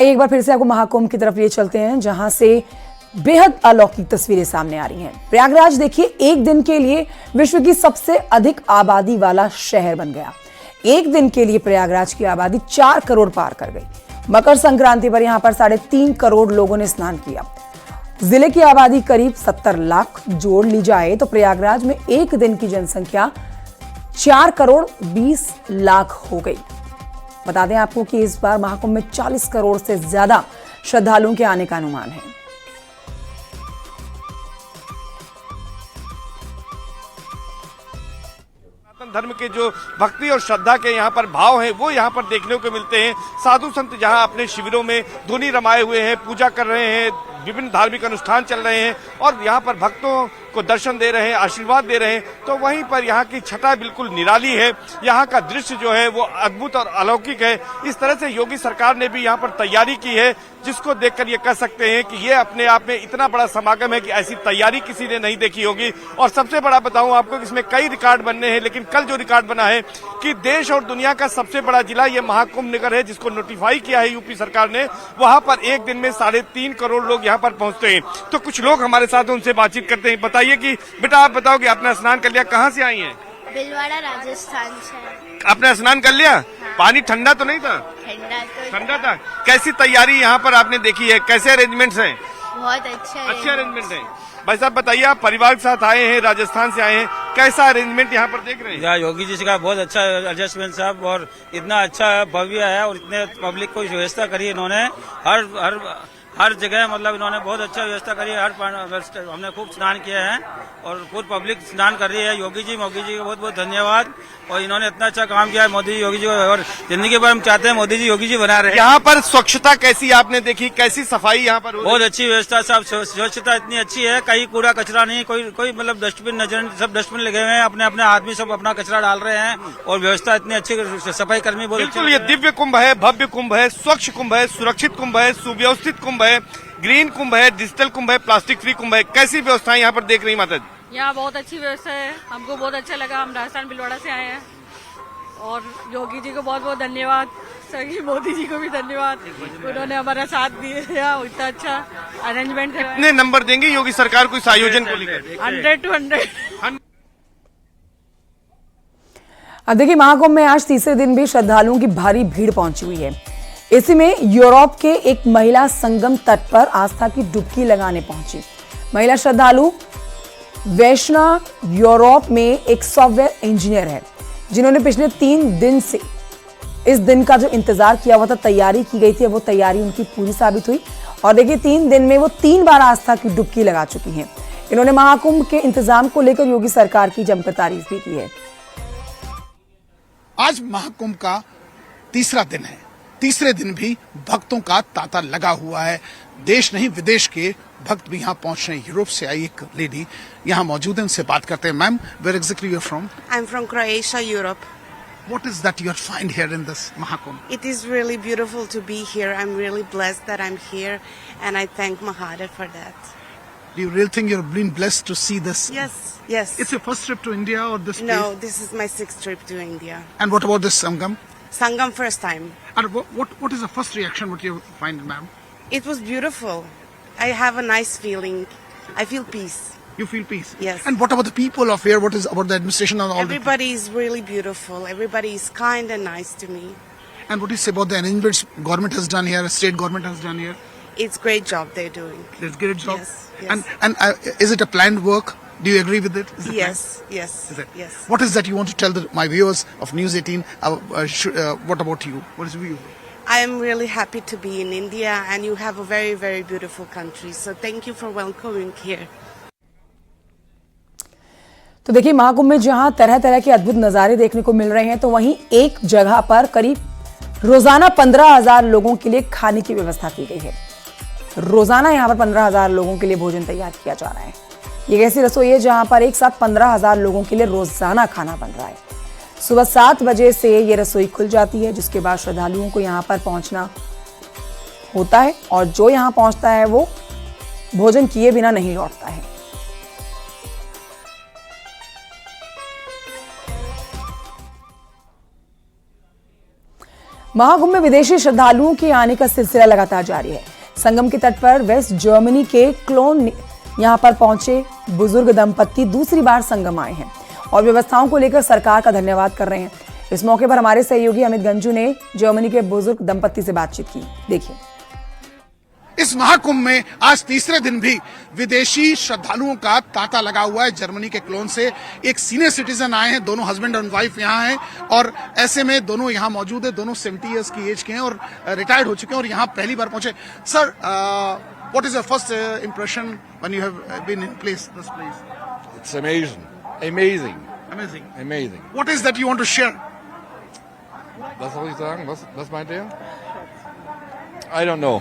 एक बार फिर से आपको महाकुंभ की तरफ लिए चलते हैं, जहां से बेहद अलौकिक तस्वीरें सामने आ रही हैं। प्रयागराज देखिए, एक दिन के लिए विश्व की सबसे अधिक आबादी वाला शहर बन गया। एक दिन के लिए प्रयागराज की आबादी 4 करोड़ पार कर गई। मकर संक्रांति पर यहां पर 3.5 करोड़ लोगों ने स्नान किया। जिले की आबादी करीब 70 लाख जोड़ ली जाए तो प्रयागराज में एक दिन की जनसंख्या 4 करोड़ 20 लाख हो गई। बता दें आपको कि इस बार महाकुंभ में 40 करोड़ से ज्यादा श्रद्धालुओं के आने का अनुमान है। धर्म के जो भक्ति और श्रद्धा के यहाँ पर भाव हैं वो यहाँ पर देखने को मिलते हैं। साधु संत जहाँ अपने शिविरों में धुनी रमाए हुए हैं, पूजा कर रहे हैं, विभिन्न धार्मिक अनुष्ठान चल रहे हैं और यहाँ पर भक्तों को दर्शन दे रहे हैं, आशीर्वाद दे रहे हैं, तो वहीं पर यहाँ की छटा बिल्कुल निराली है। यहाँ का दृश्य जो है वो अद्भुत और अलौकिक है। इस तरह से योगी सरकार ने भी यहाँ पर तैयारी की है, जिसको देखकर ये कह सकते हैं कि ये अपने आप में इतना बड़ा समागम है कि ऐसी तैयारी किसी ने नहीं देखी होगी। और सबसे बड़ा बताऊं आपको कि इसमें कई रिकॉर्ड बनने हैं, लेकिन कल जो रिकॉर्ड बना है कि देश और दुनिया का सबसे बड़ा जिला ये महाकुंभ नगर है, जिसको नोटिफाई किया है यूपी सरकार ने, वहां पर एक दिन में 3.5 करोड़ लोग यहाँ पर पहुंचते हैं। तो कुछ लोग हमारे साथ हैं, उनसे बातचीत करते हैं। बताइए कि बेटा, आप बताओ कि आपने स्नान कर लिया, कहाँ से आई हैं? भीलवाड़ा राजस्थान से। आपने स्नान कर लिया? हाँ। पानी ठंडा तो नहीं था? ठंडा था। कैसी तैयारी यहाँ पर आपने देखी है, कैसे अरेंजमेंट्स हैं? बहुत अच्छे अरेंजमेंट है। भाई साहब बताइए, आप परिवार के साथ आए हैं, राजस्थान से आए हैं, कैसा अरेंजमेंट यहाँ पर देख रहे हैं? योगी जी का बहुत अच्छा एडजस्टमेंट साहब, और इतना अच्छा भव्य है और इतने पब्लिक को व्यवस्था करी इन्होंने। हर जगह मतलब इन्होंने बहुत अच्छा व्यवस्था करी है। हमने खूब स्नान किया है और खूब पब्लिक स्नान कर रही है। मोदी जी को बहुत बहुत धन्यवाद। और इन्होंने इतना अच्छा काम किया है मोदी जी, योगी जी, और जिंदगी भर हम चाहते हैं मोदी जी योगी जी बना रहे हैं। यहाँ पर स्वच्छता कैसी आपने देखी, कैसी सफाई यहाँ पर? बहुत अच्छी व्यवस्था साहब, स्वच्छता इतनी अच्छी है, कहीं कूड़ा कचरा नहीं, कोई मतलब डस्टबिन नजर, सब डस्टबिन लगे हुए हैं, अपने अपने आदमी सब अपना कचरा डाल रहे हैं और व्यवस्था इतनी अच्छी, सफाई कर्मी बहुत अच्छे। ये दिव्य कुंभ है, भव्य कुंभ है, स्वच्छ कुंभ है, सुरक्षित कुंभ है, सुव्यवस्थित कुंभ है, ग्रीन कुंभ है, डिजिटल कुंभ है, प्लास्टिक फ्री कुंभ है। कैसी व्यवस्थाएं यहाँ पर देख रही माता जी? यहाँ बहुत अच्छी व्यवस्था है, हमको बहुत अच्छा लगा। हम राजस्थान भीलवाड़ा से आए हैं और योगी जी को बहुत बहुत धन्यवाद, सही मोदी जी को भी धन्यवाद, उन्होंने हमारा साथ दिया। इतना अच्छा अरेंजमेंट है। कितने नंबर देंगे योगी सरकार को इस आयोजन को लेकर? 100 to 100। अब देखिए, महाकुंभ में आज तीसरे दिन भी श्रद्धालुओं की भारी भीड़ पहुंची हुई है। इसी में यूरोप के एक महिला संगम तट पर आस्था की डुबकी लगाने पहुंची। महिला श्रद्धालु वैष्णव यूरोप में एक सॉफ्टवेयर इंजीनियर है, जिन्होंने पिछले 3 दिन से इस दिन का जो इंतजार किया हुआ था, तैयारी की गई थी, वो तैयारी उनकी पूरी साबित हुई। और देखिए, 3 दिन में वो 3 बार आस्था की डुबकी लगा चुकी हैं। इन्होंने महाकुंभ के इंतजाम को लेकर योगी सरकार की जमकर तारीफ भी की है। आज महाकुंभ का तीसरा दिन है। तीसरे दिन भी भक्तों का तांता लगा हुआ है। देश नहीं विदेश के भक्त भी यहाँ पहुंच रहे हैं। यूरोप से आई एक लेडी यहाँ मौजूद है, उनसे बात करते हैं। Ma'am, where exactly you are from? I am from Croatia, Europe. What is that you find here in this Mahakumbh? It is really beautiful to be here. I'm really blessed that I'm here, and I thank Mahadev for that. Do you really think you're being blessed to see this? Yes, yes. It's your first trip to India or this No, place? this is my 6th trip to India. And what about this Sangam? Sangam first time. And what is the first reaction what you find, ma'am? It was beautiful. I have a nice feeling. I feel peace. You feel peace? Yes. And what about the people of here? What is about the administration and all Everybody is really beautiful. Everybody is kind and nice to me. And what do you say about the arrangements government has done here, state government has done here? It's great job they're doing. It's a great job. Yes, yes. And is it a planned work? Do you agree with it? Is it Yes, planned? yes, Is it? yes. What is that you want to tell my viewers of News 18? What about you? What is you? I am really happy to be in India, and you have a very, very beautiful country. So thank you for welcoming here. तो देखिए, महाकुंभ में जहां तरह तरह के अद्भुत नजारे देखने को मिल रहे हैं, तो वहीं एक जगह पर करीब रोजाना 15,000 लोगों के लिए खाने की व्यवस्था की गई है। रोजाना यहां पर 15,000 लोगों के लिए भोजन तैयार किया जा रहा है। ये ऐसी रसोई है जहां पर एक साथ 15,000 लोगों के लिए रोजाना खाना बन रहा है। सुबह 7 बजे से ये रसोई खुल जाती है, जिसके बाद श्रद्धालुओं को यहाँ पर पहुंचना होता है और जो यहाँ पहुंचता है वो भोजन किए बिना नहीं लौटता है। महाकुंभ में विदेशी श्रद्धालुओं के आने का सिलसिला लगातार जारी है। संगम के तट पर वेस्ट जर्मनी के क्लोन यहां पर पहुंचे बुजुर्ग दंपत्ति दूसरी बार संगम आए हैं और व्यवस्थाओं को लेकर सरकार का धन्यवाद कर रहे हैं। इस मौके पर हमारे सहयोगी अमित गंजू ने जर्मनी के बुजुर्ग दंपत्ति से बातचीत की। देखिए। इस महाकुंभ में आज तीसरे दिन भी विदेशी श्रद्धालुओं का तांता लगा हुआ है। जर्मनी के क्लोन से एक सीनियर सिटीजन आए हैं, दोनों हस्बैंड एंड वाइफ यहाँ हैं और ऐसे में दोनों यहाँ मौजूद है। दोनों 70 इयर्स की एज के हैं और रिटायर्ड हो चुके हैं और यहाँ पहली बार पहुंचे। Sir, what is your first impression when you have been in this place? It's amazing. Amazing. Amazing. Amazing. What is that you want to share? Was soll ich sagen? Was meint er? I don't know.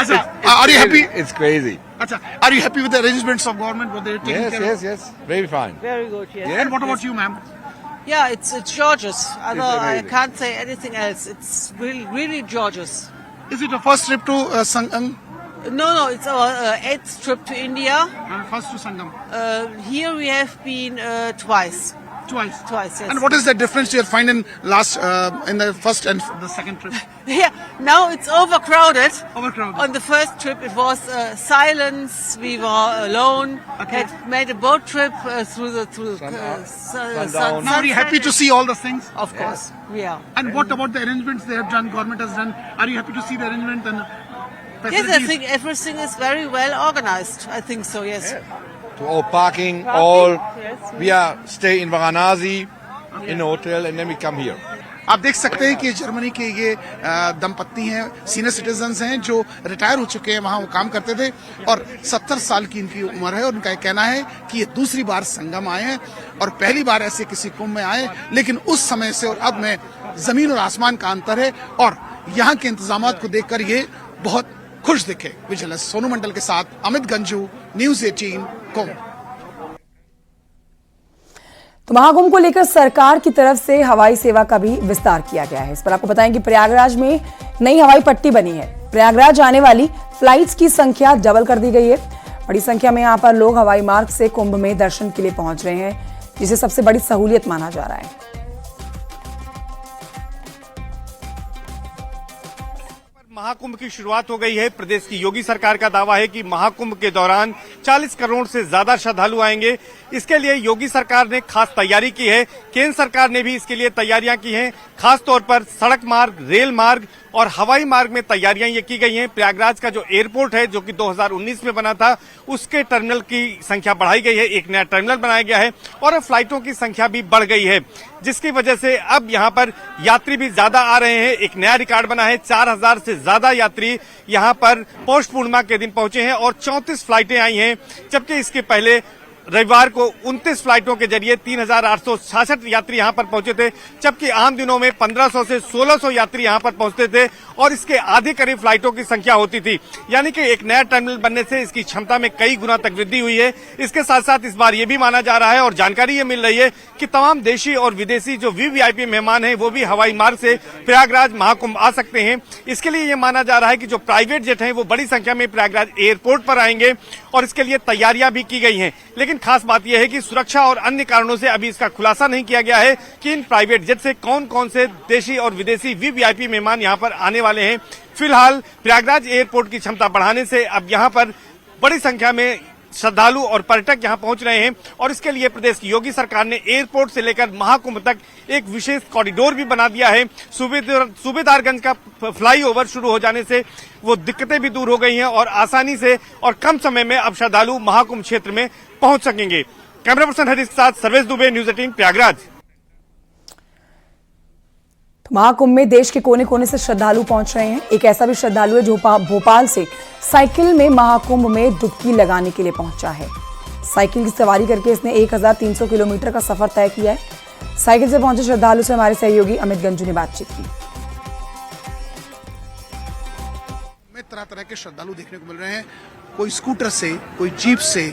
Achha, are you happy? It's crazy. Achha, are you happy with the arrangements of government? What they're taking care of? Yes. Very fine. Very good, yes. Yeah. And what about you, ma'am? Yeah, it's gorgeous. I amazing. can't say anything else. It's really gorgeous. Is it your first trip to Sangam? No, it's our 8th trip to India. First to Sangam. Here we have been twice. Twice, yes. And what is the difference you find in in the first and the second trip? Yeah, now it's overcrowded. Overcrowded. On the first trip, it was silence. We were alone. Okay. Had made a boat trip through sundown. Now are you happy to see all the things? Of course, yeah. And what about the arrangements they have done? Government has done. Are you happy to see the arrangement and facilities? Yes, I think everything is very well organized. I think so. Yes. Yeah. To all parking, all. Yes. We are stay in Varanasi in a hotel and then we come here. आप देख सकते हैं कि Germany के ये दंपत्ति हैं, senior citizens हैं जो रिटायर हो चुके हैं, वहाँ वो काम करते थे और 70 साल की इनकी उम्र है और उनका कहना है कि ये दूसरी बार संगम आए हैं और पहली बार ऐसे किसी कुंभ में आए, लेकिन उस समय से और अब में जमीन और आसमान का अंतर है और यहाँ के इंतजाम को देखकर ये बहुत खुश दिखे। विजिलेंस सोनू मंडल के साथ अमित गंजू, न्यूज 18 कुंभ। तो महाकुंभ को लेकर सरकार की तरफ से हवाई सेवा का भी विस्तार किया गया है। इस पर आपको बताएं कि प्रयागराज में नई हवाई पट्टी बनी है। प्रयागराज आने वाली फ्लाइट्स की संख्या डबल कर दी गई है। बड़ी संख्या में यहां पर लोग हवाई मार्ग से कुंभ में दर्शन के लिए पहुंच रहे हैं, जिसे सबसे बड़ी सहूलियत माना जा रहा है। महाकुंभ की शुरुआत हो गई है। प्रदेश की योगी सरकार का दावा है कि महाकुंभ के दौरान 40 करोड़ से ज्यादा श्रद्धालु आएंगे। इसके लिए योगी सरकार ने खास तैयारी की है। केंद्र सरकार ने भी इसके लिए तैयारियां की हैं। खास तौर पर सड़क मार्ग, रेल मार्ग और हवाई मार्ग में तैयारियां ये की गई हैं। प्रयागराज का जो एयरपोर्ट है, जो कि 2019 में बना था, उसके टर्मिनल की संख्या बढ़ाई गई है। एक नया टर्मिनल बनाया गया है और फ्लाइटों की संख्या भी बढ़ गई है, जिसकी वजह से अब यहां पर यात्री भी ज्यादा आ रहे हैं। एक नया रिकॉर्ड बना है। 4000 से ज्यादा यात्री यहां पर पौष पूर्णिमा के दिन पहुंचे हैं और 34 फ्लाइटें आई हैं, जबकि इसके पहले रविवार को 29 फ्लाइटों के जरिए 3866 यात्री यहां पर पहुंचे थे, जबकि आम दिनों में 1500 से 1600 यात्री यहां पर पहुंचते थे और इसके आधे करीब फ्लाइटों की संख्या होती थी। यानी कि एक नया टर्मिनल बनने से इसकी क्षमता में कई गुना तक वृद्धि हुई है। इसके साथ साथ इस बार यह भी माना जा रहा है और जानकारी ये मिल रही है कि तमाम देशी और विदेशी जो वीवीआईपी मेहमान हैं, वो भी हवाई मार्ग से प्रयागराज महाकुंभ आ सकते हैं। इसके लिए यह माना जा रहा है कि जो प्राइवेट जेट हैं, वो बड़ी संख्या में प्रयागराज एयरपोर्ट पर आएंगे और इसके लिए तैयारियां भी की गई हैं। लेकिन खास बात यह है कि सुरक्षा और अन्य कारणों से अभी इसका खुलासा नहीं किया गया है कि इन प्राइवेट जेट से कौन कौन से देशी और विदेशी वीवीआईपी मेहमान यहां पर आने वाले हैं। फिलहाल प्रयागराज एयरपोर्ट की क्षमता बढ़ाने से अब यहां पर बड़ी संख्या में श्रद्धालु और पर्यटक यहां पहुंच रहे हैं और इसके लिए प्रदेश की योगी सरकार ने एयरपोर्ट से लेकर महाकुंभ तक एक विशेष कॉरिडोर भी बना दिया है। सूबेदारगंज का फ्लाईओवर शुरू हो जाने से वो दिक्कतें भी दूर हो गई हैं और आसानी से और कम समय में अब श्रद्धालु महाकुंभ क्षेत्र में पहुंच सकेंगे। कैमरा पर्सन हरीश के साथ सर्वेश दुबे, न्यूज 18 प्रयागराज। महाकुंभ में देश के कोने कोने से श्रद्धालु पहुंच रहे हैं। एक ऐसा भी श्रद्धालु है जो भोपाल से साइकिल में महाकुंभ में डुबकी लगाने के लिए पहुंचा है। साइकिल की सवारी करके इसने 1300 किलोमीटर का सफर तय किया है। साइकिल से पहुंचे श्रद्धालु से हमारे सहयोगी अमित गंजू ने बातचीत की। तरह तरह के श्रद्धालु देखने को मिल रहे हैं, कोई स्कूटर से, कोई जीप से,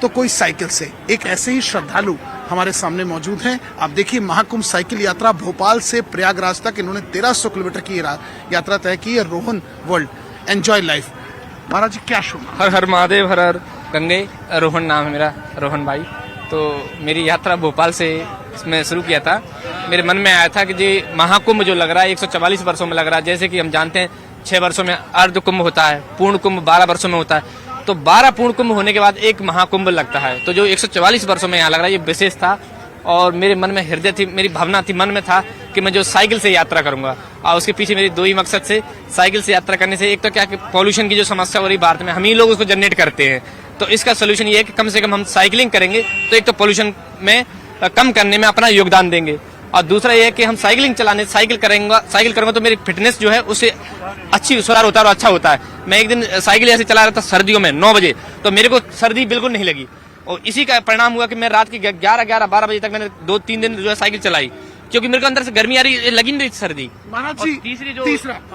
तो कोई साइकिल से। एक ऐसे ही श्रद्धालु हमारे सामने मौजूद हैं। आप देखिए, महाकुंभ साइकिल यात्रा भोपाल से प्रयागराज तक इन्होंने 1300 किलोमीटर की यात्रा तय की है। Rohan world, enjoy life. महाराज जी, क्या शुभ? हर हर महादेव, हर हर गंगे। रोहन नाम है मेरा, रोहन भाई। तो मेरी यात्रा भोपाल से इसमें शुरू किया था मेरे मन में आया था कि जी महाकुंभ जो लग रहा है 144 वर्षों में लग रहा है। जैसे कि हम जानते हैं 6 वर्षों में अर्ध कुंभ होता है, पूर्ण कुंभ 12 वर्षों में होता है, तो 12 पूर्ण कुंभ होने के बाद एक महाकुंभ लगता है। तो जो 144 वर्षों में यहाँ लग रहा है ये विशेष था। और मेरे मन में हृदय थी, मेरी भावना थी, मन में था कि मैं जो साइकिल से यात्रा करूंगा। और उसके पीछे मेरी दो ही मकसद से, साइकिल से यात्रा करने से एक तो क्या कि पॉल्यूशन की जो समस्या हो रही भारत में, हम ही लोग उसको जनरेट करते हैं, तो इसका सोल्यूशन ये है कि कम से कम हम साइकिलिंग करेंगे तो एक तो पॉल्यूशन में कम करने में अपना योगदान देंगे, और दूसरा ये है कि हम साइकिल करूंगा तो मेरी फिटनेस जो है उससे अच्छी सुधार होता है और अच्छा होता है। मैं एक दिन साइकिल ऐसे चला रहा था सर्दियों में 9 बजे, तो मेरे को सर्दी बिल्कुल नहीं लगी, और इसी का परिणाम हुआ कि मैं रात की 11-12 बजे तक मैंने 2-3 दिन जो है साइकिल चलाई, क्योंकि मेरे को अंदर से गर्मी आ रही, लगी नहीं रही सर्दी।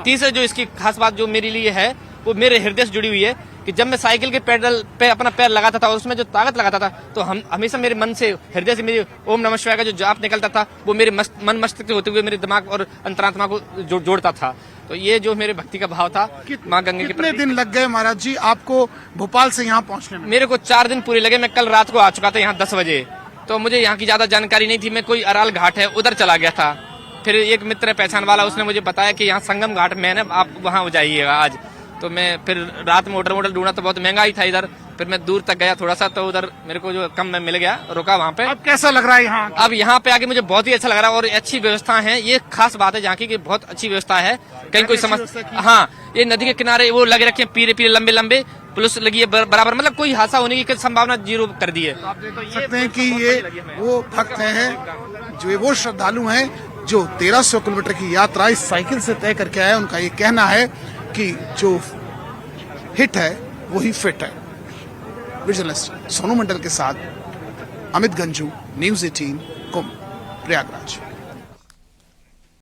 तीसरा जो इसकी खास बात जो मेरे लिए है वो मेरे हृदय से जुड़ी हुई है कि जब मैं साइकिल के पेडल पे अपना पैर लगाता था और उसमें जो ताकत लगाता था, तो हम हमेशा मेरे मन से, हृदय से मेरे ओम नमः शिवाय का जो जाप निकलता था वो मेरे मन मस्तिष्क से होते हुए मेरे दिमाग और अंतरात्मा को जोड़ता था। तो ये जो मेरे भक्ति का भाव था माँ गंगे के कितने दिन लग गए महाराज जी आपको भोपाल से यहाँ पहुँचने में? मेरे को 4 दिन पूरे लगे। मैं कल रात को आ चुका था यहाँ 10 बजे, तो मुझे यहाँ की ज्यादा जानकारी नहीं थी। मैं कोई अराल घाट है उधर चला गया था, फिर एक मित्र है पहचान वाला, उसने मुझे बताया कि यहाँ संगम घाट में है ना, आप वहाँ जाइएगा आज। तो मैं फिर रात में होटल ढूंढा तो बहुत महंगा ही था इधर, फिर मैं दूर तक गया थोड़ा सा, तो उधर मेरे को जो कम में मिल गया, रुका वहाँ पे। अब कैसा लग रहा है यहाँ? अब यहाँ पे आके मुझे बहुत ही अच्छा लग रहा है, और अच्छी व्यवस्था है, ये खास बात है यहाँ की कि बहुत अच्छी व्यवस्था है। कहीं कोई समस्या, हाँ, ये नदी के किनारे वो लगे रखे हैं पीरे लंबे पुलिस लगी है बराबर, मतलब कोई हादसा होने की संभावना 0 कर दी है। सकते हैं कि ये वो भक्त हैं, जो वो श्रद्धालु हैं जो 1300 किलोमीटर की यात्रा इस साइकिल से तय करके आए। उनका ये कहना है कि जो हिट है वही फिट है। जर्नलिस्ट सोनू मंडल के साथ अमित गंजू, न्यूज़ 18 कुंभ, प्रयागराज।